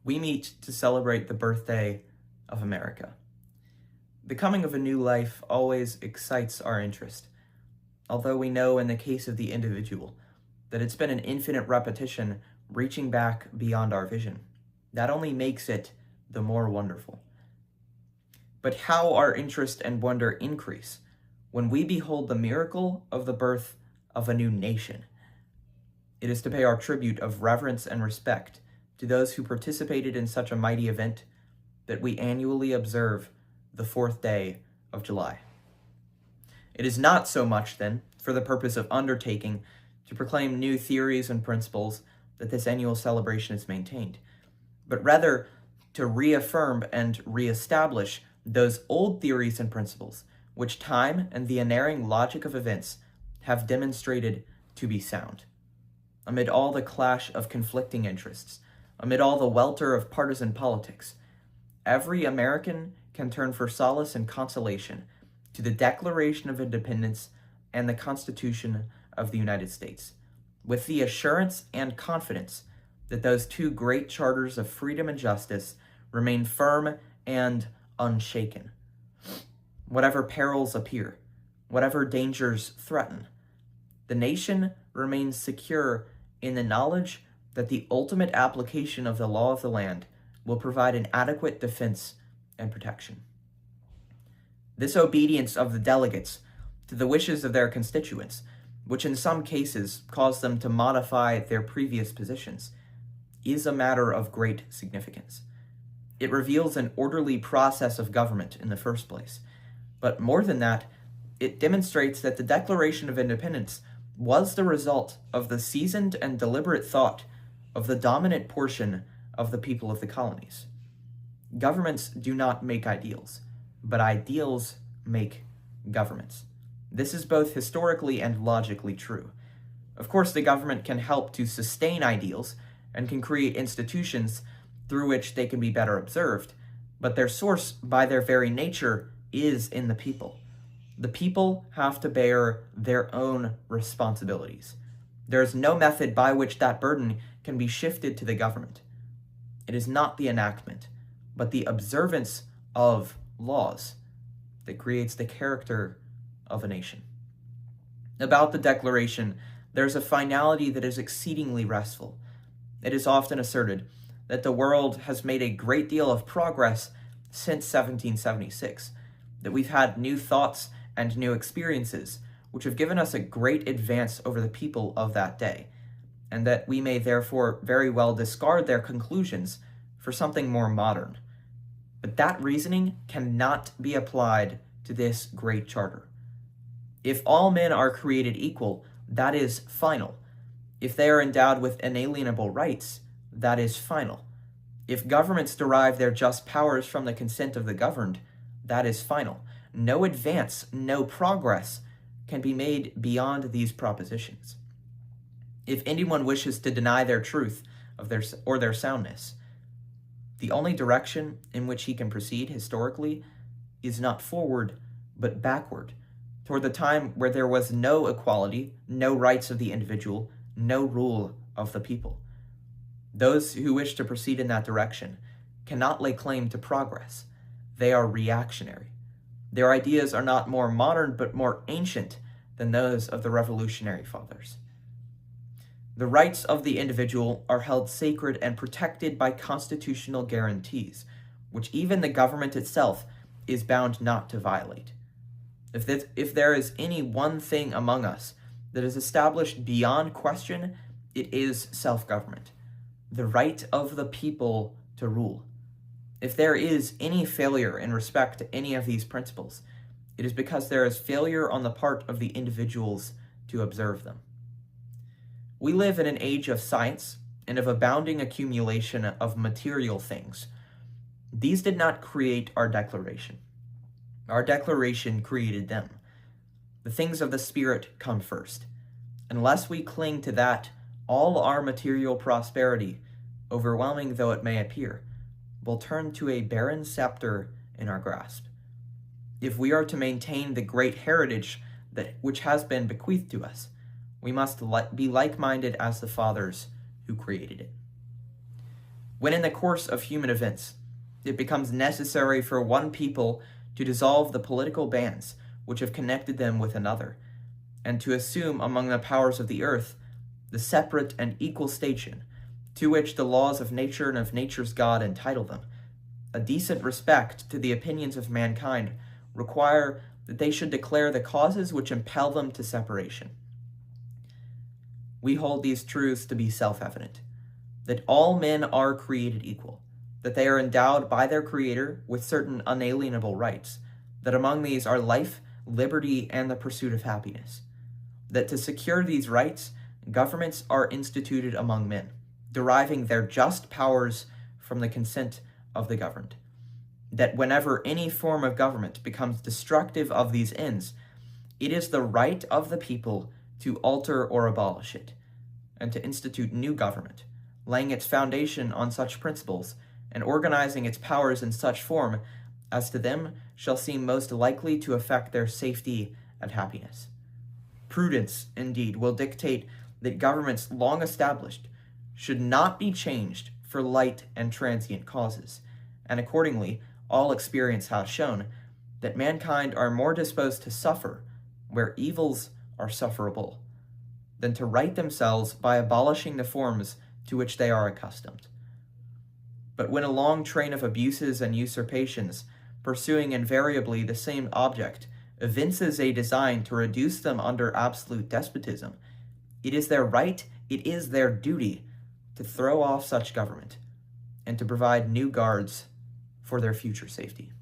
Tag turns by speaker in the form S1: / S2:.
S1: we meet to celebrate the birthday of America. The coming of a new life always excites our interest, although we know in the case of the individual that it's been an infinite repetition reaching back beyond our vision. That only makes it the more wonderful. But how our interest and wonder increase when we behold the miracle of the birth of a new nation. It is to pay our tribute of reverence and respect to those who participated in such a mighty event that we annually observe the 4th day of July. It is not so much, then, for the purpose of undertaking to proclaim new theories and principles that this annual celebration is maintained, but rather to reaffirm and reestablish those old theories and principles which time and the unerring logic of events have demonstrated to be sound. Amid all the clash of conflicting interests, amid all the welter of partisan politics, every American can turn for solace and consolation to the Declaration of Independence and the Constitution of the United States, with the assurance and confidence that those two great charters of freedom and justice remain firm and unshaken. Whatever perils appear, whatever dangers threaten, the nation remains secure in the knowledge that the ultimate application of the law of the land will provide an adequate defense and protection. This obedience of the delegates to the wishes of their constituents, which in some cases caused them to modify their previous positions, is a matter of great significance. It reveals an orderly process of government in the first place, but more than that, it demonstrates that the Declaration of Independence was the result of the seasoned and deliberate thought of the dominant portion of the people of the colonies. Governments do not make ideals, but ideals make governments. This is both historically and logically true. Of course, the government can help to sustain ideals and can create institutions through which they can be better observed, but their source, by their very nature, is in the people. The people have to bear their own responsibilities. There is no method by which that burden can be shifted to the government. It is not the enactment, but the observance of laws that creates the character of a nation. About the Declaration, there's a finality that is exceedingly restful. It is often asserted that the world has made a great deal of progress since 1776, that we've had new thoughts and new experiences which have given us a great advance over the people of that day, and that we may therefore very well discard their conclusions for something more modern. But that reasoning cannot be applied to this great charter. If all men are created equal, that is final. If they are endowed with inalienable rights, that is final. If governments derive their just powers from the consent of the governed, that is final. No advance, no progress can be made beyond these propositions. If anyone wishes to deny their truth of their soundness, the only direction in which he can proceed historically is not forward, but backward, toward the time where there was no equality, no rights of the individual, no rule of the people. Those who wish to proceed in that direction cannot lay claim to progress. They are reactionary. Their ideas are not more modern, but more ancient than those of the Revolutionary Fathers. The rights of the individual are held sacred and protected by constitutional guarantees, which even the government itself is bound not to violate. If there is any one thing among us that is established beyond question, it is self-government, the right of the people to rule. If there is any failure in respect to any of these principles, it is because there is failure on the part of the individuals to observe them. We live in an age of science and of abounding accumulation of material things. These did not create our Declaration. Our Declaration created them. The things of the Spirit come first. Unless we cling to that, all our material prosperity, overwhelming though it may appear, will turn to a barren scepter in our grasp. If we are to maintain the great heritage which has been bequeathed to us, we must be like-minded as the fathers who created it. When in the course of human events it becomes necessary for one people to dissolve the political bands which have connected them with another, and to assume among the powers of the earth the separate and equal station to which the laws of nature and of nature's God entitle them, a decent respect to the opinions of mankind require that they should declare the causes which impel them to separation. We hold these truths to be self-evident, that all men are created equal, that they are endowed by their Creator with certain unalienable rights, that among these are life, liberty, and the pursuit of happiness, that to secure these rights, governments are instituted among men, deriving their just powers from the consent of the governed, that whenever any form of government becomes destructive of these ends, it is the right of the people to alter or abolish it, and to institute new government, laying its foundation on such principles, and organizing its powers in such form as to them shall seem most likely to affect their safety and happiness. Prudence, indeed, will dictate that governments long established should not be changed for light and transient causes, and accordingly, all experience has shown that mankind are more disposed to suffer where evils are sufferable, than to right themselves by abolishing the forms to which they are accustomed. But when a long train of abuses and usurpations, pursuing invariably the same object, evinces a design to reduce them under absolute despotism, it is their right, it is their duty, to throw off such government, and to provide new guards for their future safety.